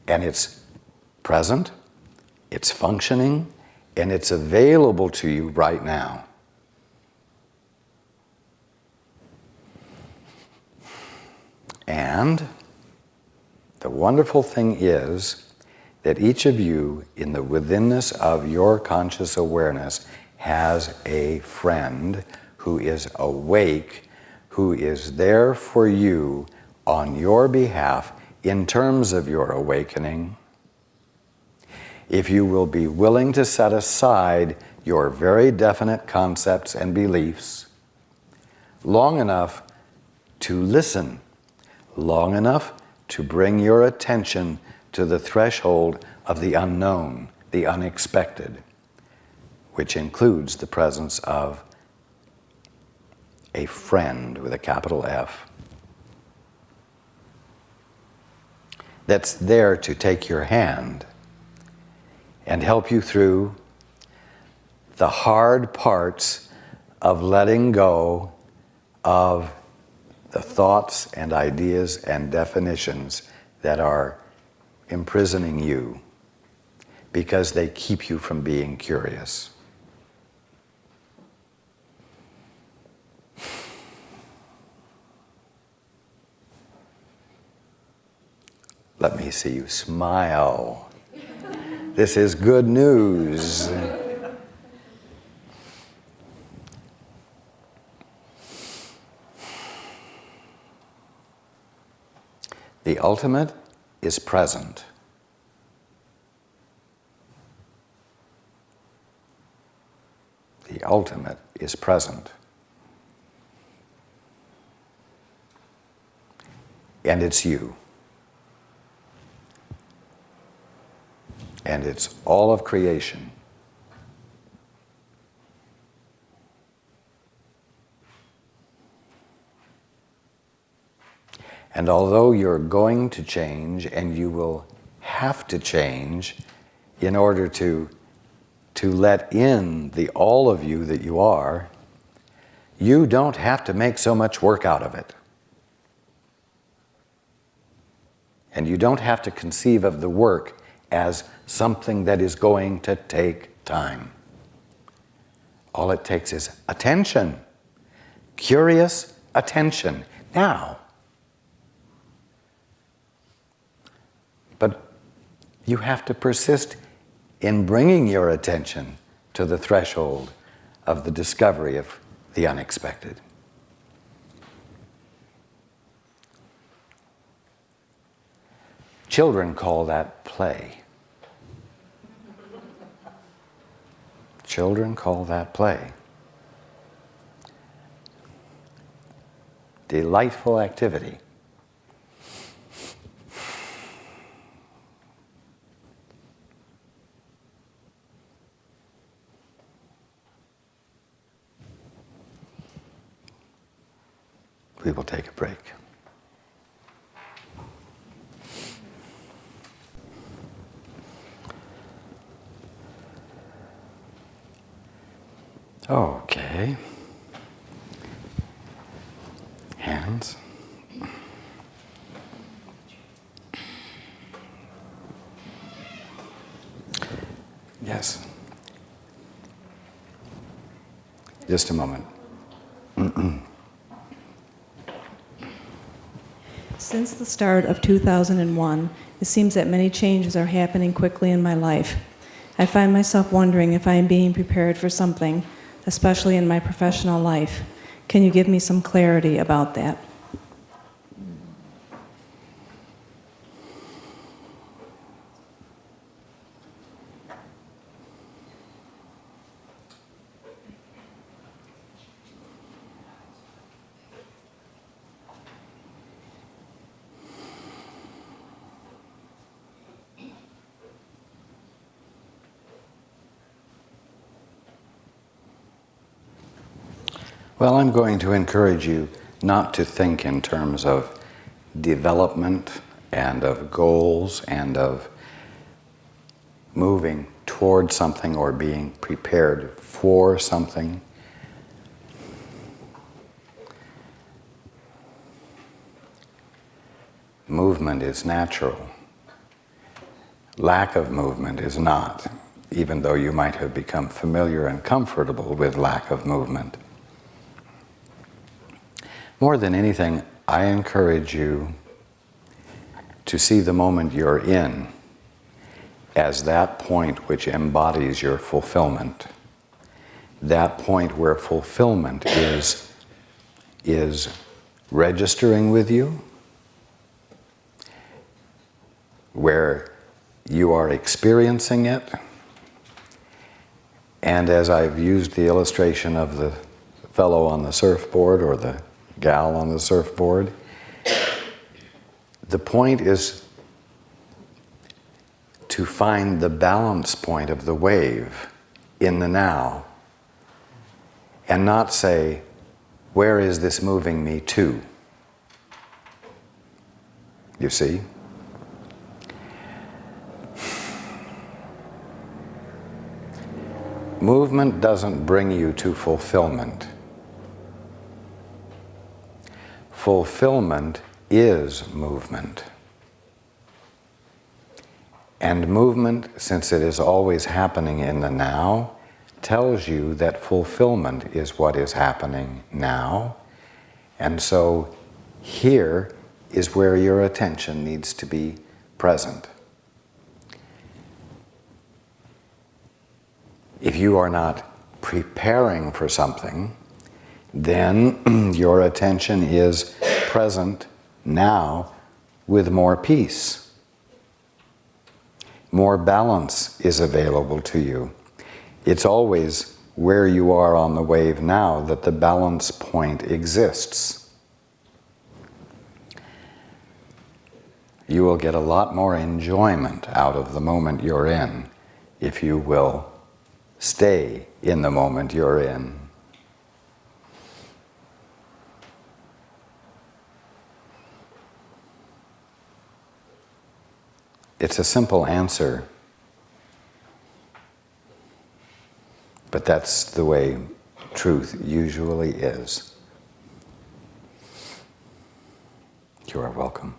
And it's present, it's functioning, and it's available to you right now. And the wonderful thing is that each of you, in the withinness of your conscious awareness, has a friend who is awake, who is there for you on your behalf in terms of your awakening. If you will be willing to set aside your very definite concepts and beliefs long enough to listen, long enough to bring your attention to the threshold of the unknown, the unexpected, which includes the presence of a friend with a capital F that's there to take your hand and help you through the hard parts of letting go of the thoughts and ideas and definitions that are imprisoning you because they keep you from being curious. Let me see you smile. This is good news. The ultimate is present. The ultimate is present. And it's you. And it's all of creation. And although you're going to change, and you will have to change in order to let in the all of you that you are, you don't have to make so much work out of it. And you don't have to conceive of the work as something that is going to take time. All it takes is attention, curious attention. Now, but you have to persist in bringing your attention to the threshold of the discovery of the unexpected. Children call that play. Children call that play. Delightful activity. We will take a break. Okay. Hands. Yes. Just a moment. Since the start of 2001, it seems that many changes are happening quickly in my life. I find myself wondering if I am being prepared for something, especially in my professional life. Can you give me some clarity about that? Well, I'm going to encourage you not to think in terms of development and of goals and of moving toward something or being prepared for something. Movement is natural. Lack of movement is not, even though you might have become familiar and comfortable with lack of movement. More than anything, I encourage you to see the moment you're in as that point which embodies your fulfillment. That point where fulfillment is registering with you, where you are experiencing it. And as I've used the illustration of the fellow on the surfboard or the gal on the surfboard, the point is to find the balance point of the wave in the now and not say, where is this moving me to? You see? Movement doesn't bring you to fulfillment. Fulfillment is movement. And movement, since it is always happening in the now, tells you that fulfillment is what is happening now. And so here is where your attention needs to be present. If you are not preparing for something, then your attention is present now with more peace. More balance is available to you. It's always where you are on the wave now that the balance point exists. You will get a lot more enjoyment out of the moment you're in if you will stay in the moment you're in. It's a simple answer, but that's the way truth usually is. You are welcome.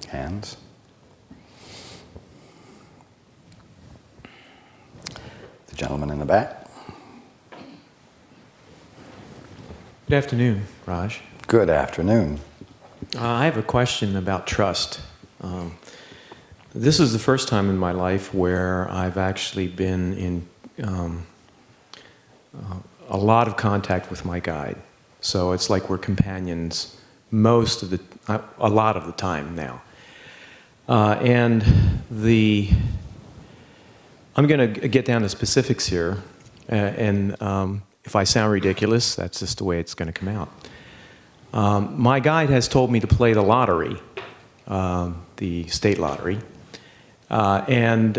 Hands. The gentleman in the back. Good afternoon, Raj. Good afternoon. I have a question about trust. This is the first time in my life where I've actually been in a lot of contact with my guide. So it's like we're companions a lot of the time now. And I'm going to get down to specifics here, and if I sound ridiculous, that's just the way it's going to come out. My guide has told me to play the lottery, the state lottery, and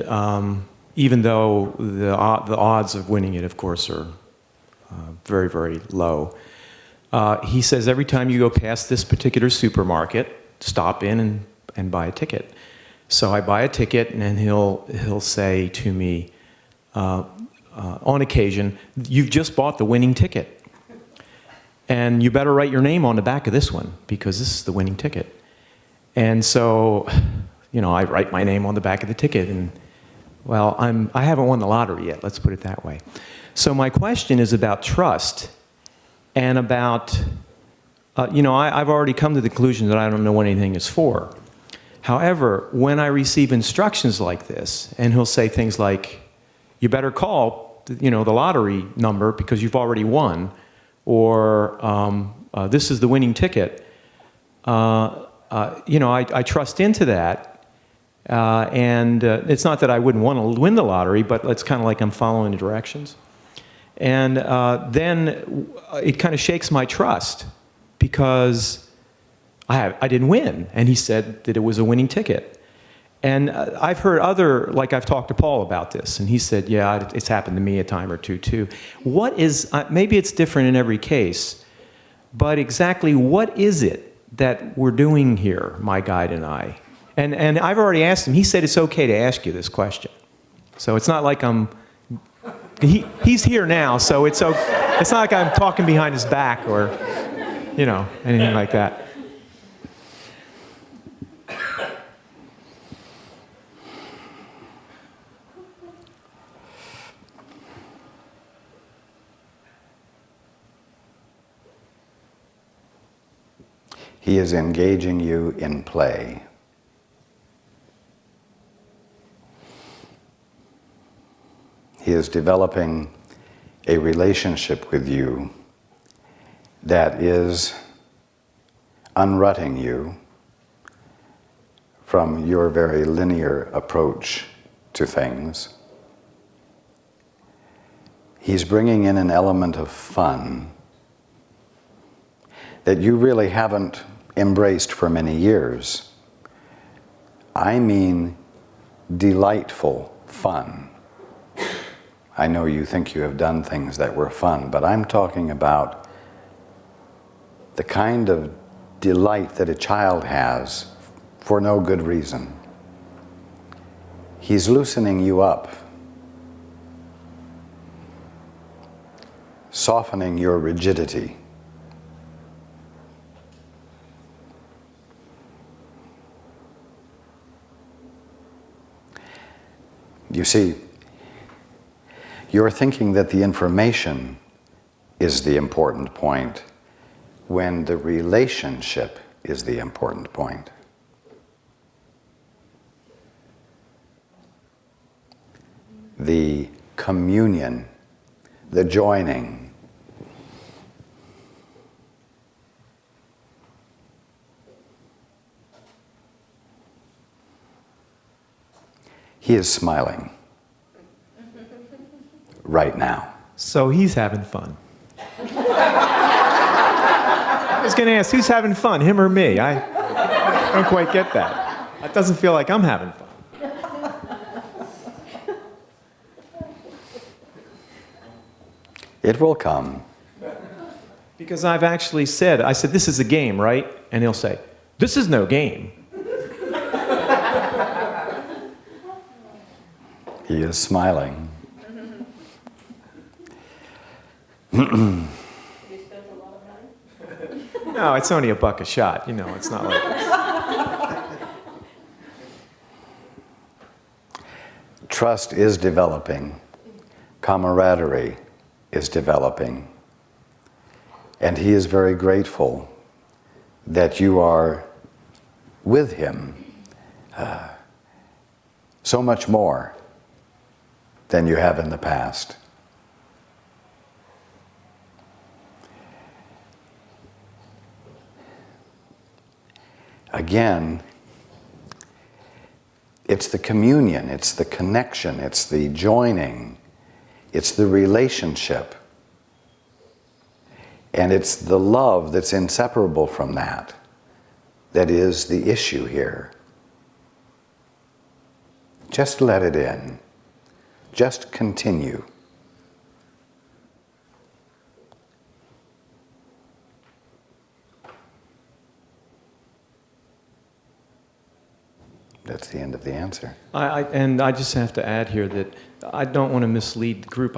even though the odds of winning it, of course, are very, very low, he says every time you go past this particular supermarket, stop in and buy a ticket. So I buy a ticket, and then he'll say to me, on occasion, "You've just bought the winning ticket, and you better write your name on the back of this one because this is the winning ticket." And so, I write my name on the back of the ticket, and well, I haven't won the lottery yet. Let's put it that way. So my question is about trust, and about, I've already come to the conclusion that I don't know what anything is for. However, when I receive instructions like this, and he'll say things like, "You better call, the lottery number because you've already won," or "This is the winning ticket." I trust into that, and it's not that I wouldn't want to win the lottery, but it's kind of like I'm following the directions. And then it kind of shakes my trust because I didn't win, and he said that it was a winning ticket. And I've heard I've talked to Paul about this, and he said, yeah, it's happened to me a time or two too. What is, maybe it's different in every case, but exactly what is it that we're doing here, my guide and I? And I've already asked him. He said it's okay to ask you this question. So it's not like he's here now, so it's not like I'm talking behind his back or, anything like that. He is engaging you in play. He is developing a relationship with you that is unrutting you from your very linear approach to things. He's bringing in an element of fun that you really haven't embraced for many years. I mean delightful fun. I know you think you have done things that were fun, but I'm talking about the kind of delight that a child has for no good reason. He's loosening you up, softening your rigidity. You see, you're thinking that the information is the important point when the relationship is the important point. The communion, the joining. He is smiling right now. So he's having fun. I was going to ask, who's having fun, him or me? I don't quite get that. It doesn't feel like I'm having fun. It will come. Because I've actually said, this is a game, right? And he'll say, this is no game. He is smiling. No, it's only $1 a shot. You know, it's not like... Trust is developing. Camaraderie is developing. And he is very grateful that you are with him so much more than you have in the past. Again, it's the communion, it's the connection, it's the joining, it's the relationship. And it's the love that's inseparable from that that is the issue here. Just let it in. Just continue. That's the end of the answer. And I just have to add here that I don't want to mislead the group.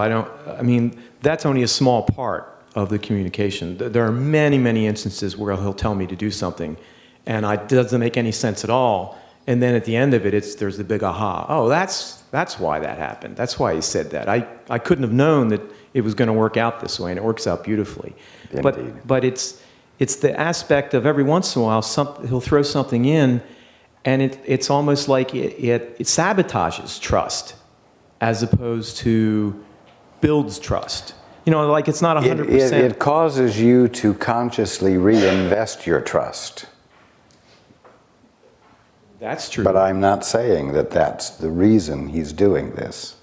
That's only a small part of the communication. There are many, many instances where he'll tell me to do something, and it doesn't make any sense at all. And then at the end of it, there's the big aha. Oh, that's why that happened. That's why he said that. I couldn't have known that it was going to work out this way, and it works out beautifully. Indeed. But it's the aspect of every once in a while he'll throw something in, and it's almost like it sabotages trust as opposed to builds trust. You know, like it's not 100%. It causes you to consciously reinvest your trust. That's true. But I'm not saying that that's the reason he's doing this.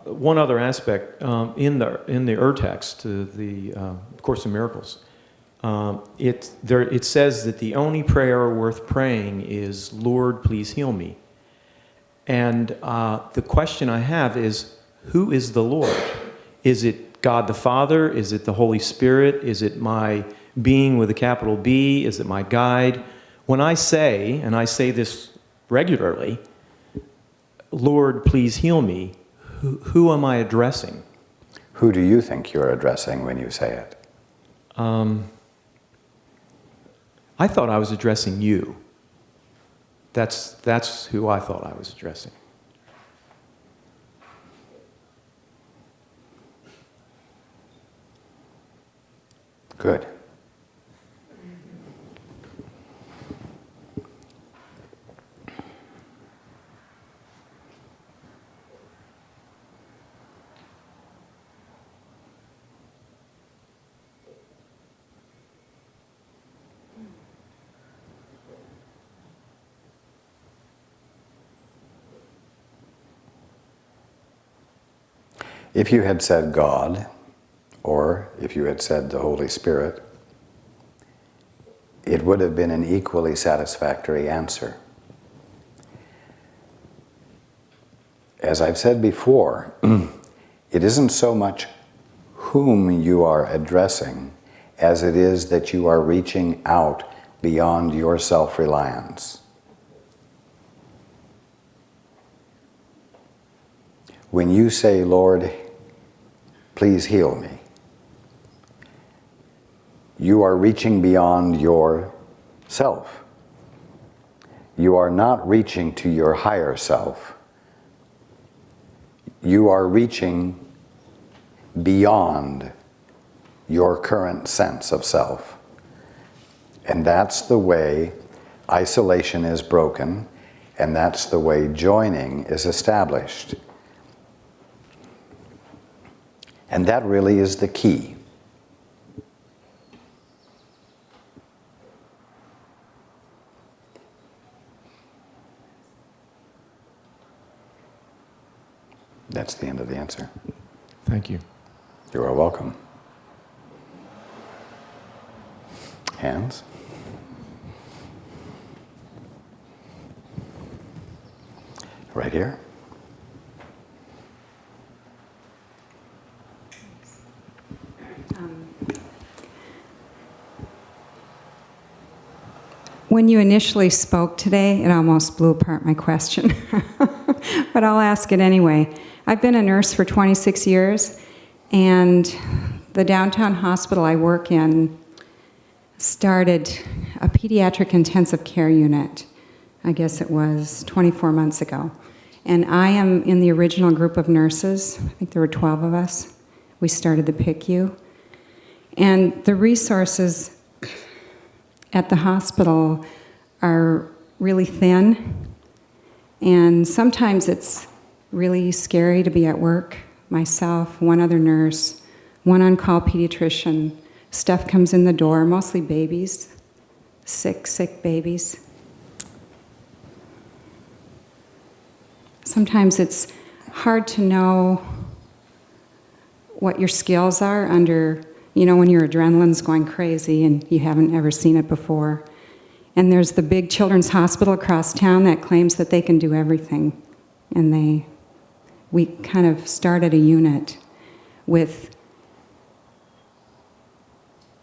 One other aspect in the text, the Course in Miracles, it says that the only prayer worth praying is, "Lord, please heal me." And the question I have is, who is the Lord? Is it God the Father? Is it the Holy Spirit? Is it my being with a capital B? Is it my guide? When I say, and I say this regularly, "Lord, please heal me," who am I addressing? Who do you think you're addressing when you say it? I thought I was addressing you. That's who I thought I was addressing. Good. If you had said God, or if you had said the Holy Spirit, it would have been an equally satisfactory answer. As I've said before, it isn't so much whom you are addressing as it is that you are reaching out beyond your self-reliance. When you say, Lord, please heal me, you are reaching beyond yourself. You are not reaching to your higher self. You are reaching beyond your current sense of self. And that's the way isolation is broken, and that's the way joining is established. And that really is the key. That's the end of the answer. Thank you. You are welcome. Hands. Right here. When you initially spoke today, it almost blew apart my question, but I'll ask it anyway. I've been a nurse for 26 years, and the downtown hospital I work in started a pediatric intensive care unit. I guess it was 24 months ago. And I am in the original group of nurses. I think there were 12 of us. We started the PICU. And the resources at the hospital are really thin, and sometimes it's really scary to be at work. Myself, one other nurse, one on-call pediatrician. Stuff comes in the door, mostly babies, sick babies. Sometimes it's hard to know what your skills are under, when your adrenaline's going crazy and you haven't ever seen it before. And there's the big children's hospital across town that claims that they can do everything. And we kind of started a unit with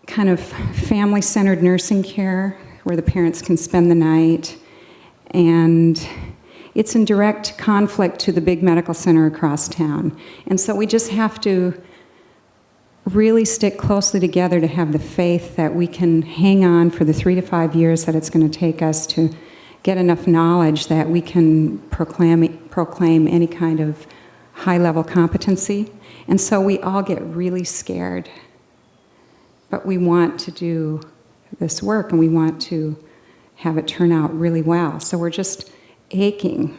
kind of family-centered nursing care where the parents can spend the night. And it's in direct conflict to the big medical center across town. And so we just have to really stick closely together to have the faith that we can hang on for the 3 to 5 years that it's going to take us to get enough knowledge that we can proclaim any kind of high-level competency. And so we all get really scared. But we want to do this work, and we want to have it turn out really well. So we're just aching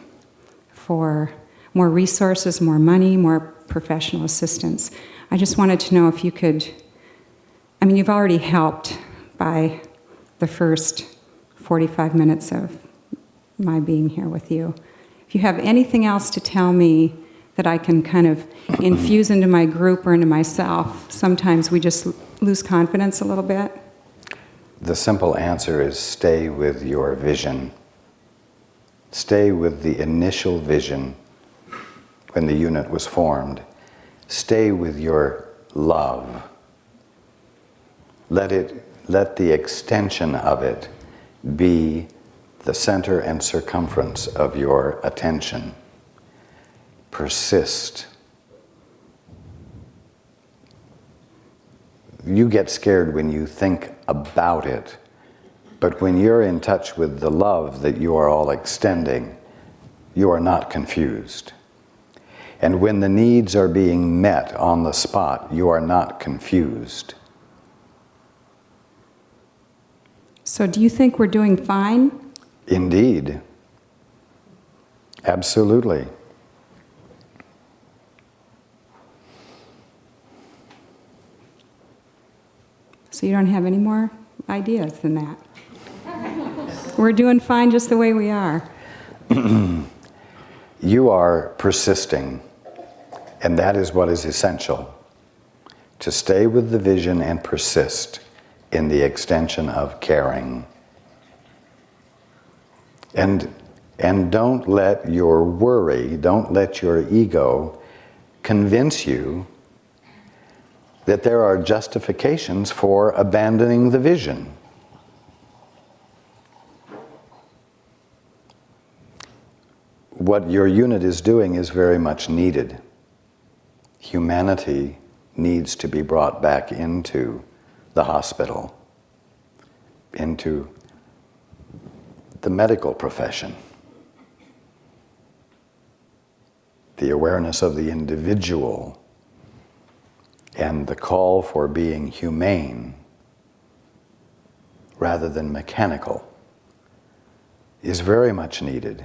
for more resources, more money, more professional assistance. I just wanted to know if you could, you've already helped by the first 45 minutes of my being here with you. If you have anything else to tell me that I can kind of infuse into my group or into myself, sometimes we just lose confidence a little bit. The simple answer is stay with your vision. Stay with the initial vision when the unit was formed. Stay with your love. Let the extension of it be the center and circumference of your attention. Persist. You get scared when you think about it, but when you're in touch with the love that you are all extending, you are not confused. And when the needs are being met on the spot, you are not confused. So do you think we're doing fine? Indeed. Absolutely. So you don't have any more ideas than that? We're doing fine just the way we are. You are persisting, and that is what is essential. To stay with the vision and persist in the extension of caring. And don't let your worry, don't let your ego convince you that there are justifications for abandoning the vision. What your unit is doing is very much needed. Humanity needs to be brought back into the hospital, into the medical profession. The awareness of the individual and the call for being humane rather than mechanical is very much needed.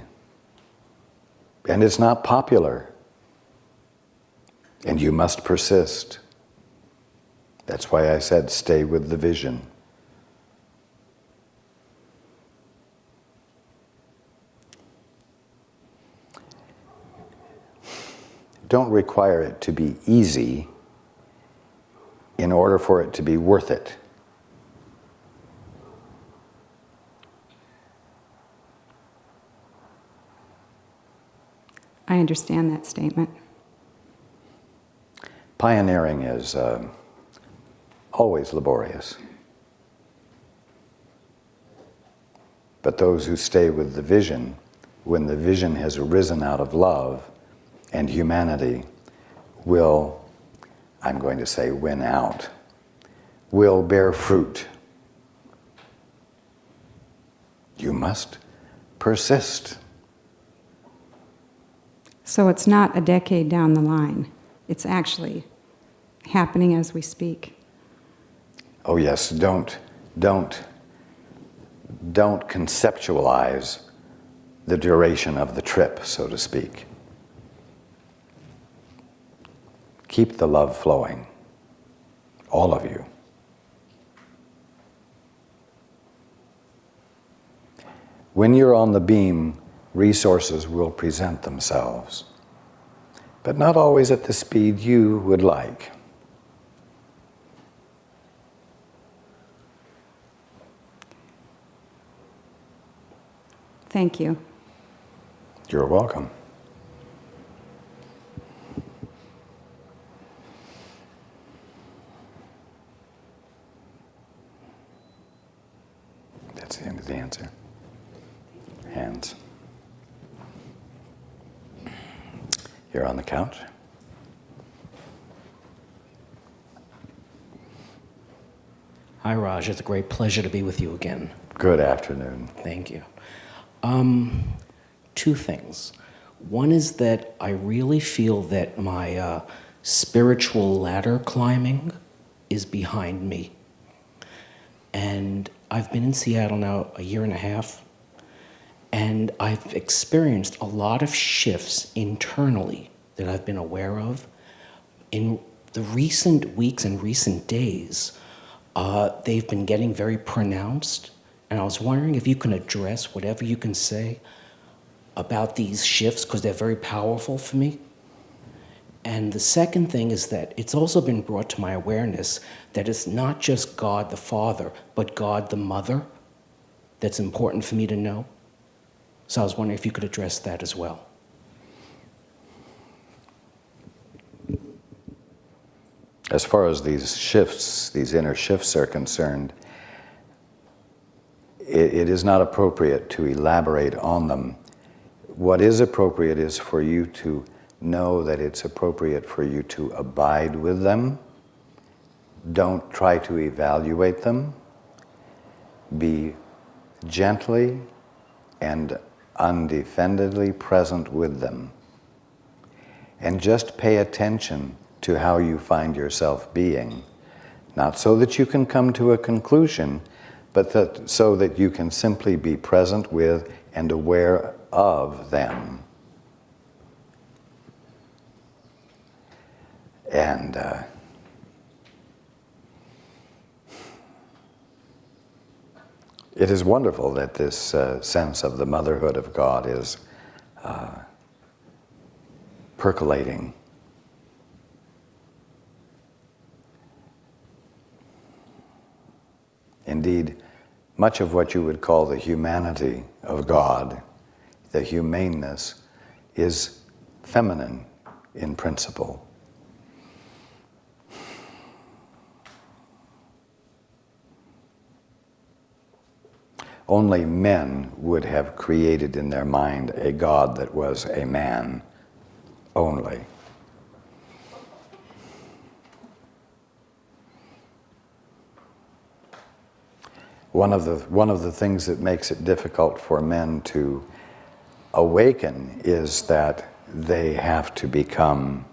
And it's not popular. And you must persist. That's why I said stay with the vision. Don't require it to be easy in order for it to be worth it. I understand that statement. Pioneering is always laborious. But those who stay with the vision, when the vision has arisen out of love and humanity, will, I'm going to say win out, will bear fruit. You must persist. So it's not a decade down the line. It's actually happening as we speak. Oh yes, don't conceptualize the duration of the trip, so to speak. Keep the love flowing, all of you. When you're on the beam, resources will present themselves, but not always at the speed you would like. Thank you. You're welcome. That's the end of the answer. Hands. You're on the couch. Hi, Raj. It's a great pleasure to be with you again. Good afternoon. Thank you. Two things. One is that I really feel that my spiritual ladder climbing is behind me. And I've been in Seattle now a year and a half, and I've experienced a lot of shifts internally that I've been aware of. In the recent weeks and recent days, they've been getting very pronounced, and I was wondering if you can address whatever you can say about these shifts, because they're very powerful for me. And the second thing is that it's also been brought to my awareness that it's not just God the Father, but God the Mother that's important for me to know. So I was wondering if you could address that as well. As far as these shifts, these inner shifts are concerned, it is not appropriate to elaborate on them. What is appropriate is for you to know that it's appropriate for you to abide with them. Don't try to evaluate them. Be gently and undefendedly present with them. And just pay attention to how you find yourself being. Not so that you can come to a conclusion, but so that you can simply be present with and aware of them. And it is wonderful that this sense of the motherhood of God is percolating. Indeed, much of what you would call the humanity of God, the humaneness, is feminine in principle. Only men would have created in their mind a God that was a man only. One of the things that makes it difficult for men to awaken is that they have to become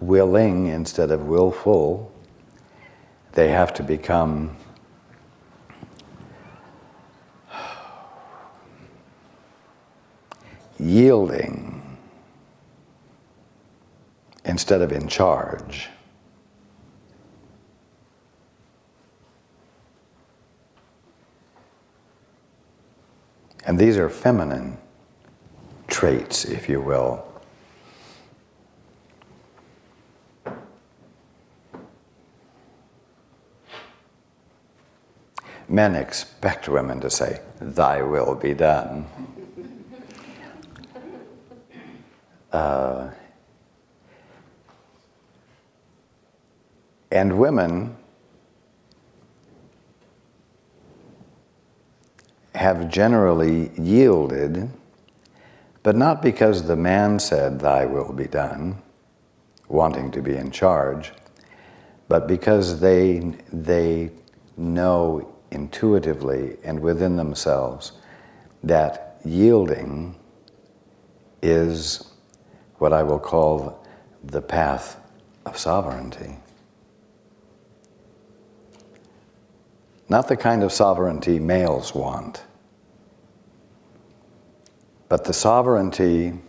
willing instead of willful. They have to become yielding instead of in charge. And these are feminine traits, if you will. Men expect women to say, "Thy will be done." And women have generally yielded, but not because the man said, "Thy will be done," wanting to be in charge, but because they know intuitively and within themselves that yielding is what I will call the path of sovereignty. Not the kind of sovereignty males want, but the sovereignty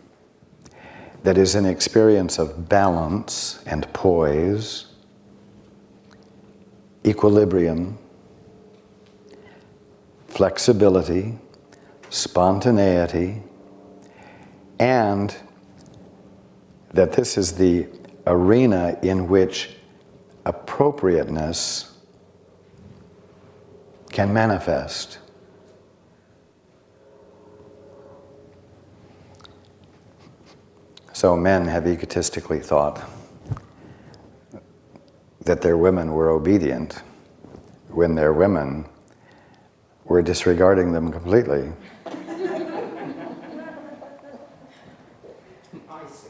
that is an experience of balance and poise, equilibrium, flexibility, spontaneity, and that this is the arena in which appropriateness can manifest. So men have egotistically thought that their women were obedient when their women were disregarding them completely. I see.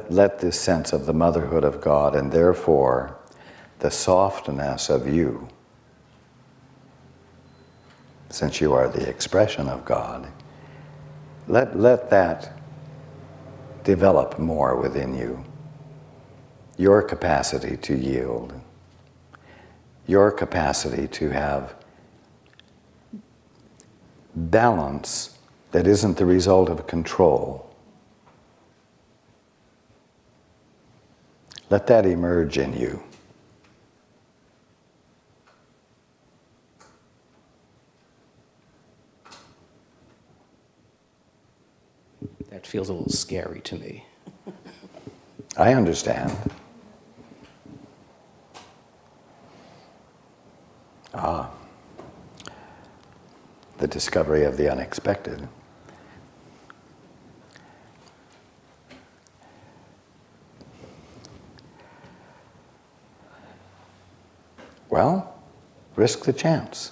Let this sense of the motherhood of God, and therefore the softness of you, since you are the expression of God, let that develop more within you. Your capacity to yield, your capacity to have balance that isn't the result of control. Let that emerge in you. That feels a little scary to me. I understand. The discovery of the unexpected. Well, risk the chance.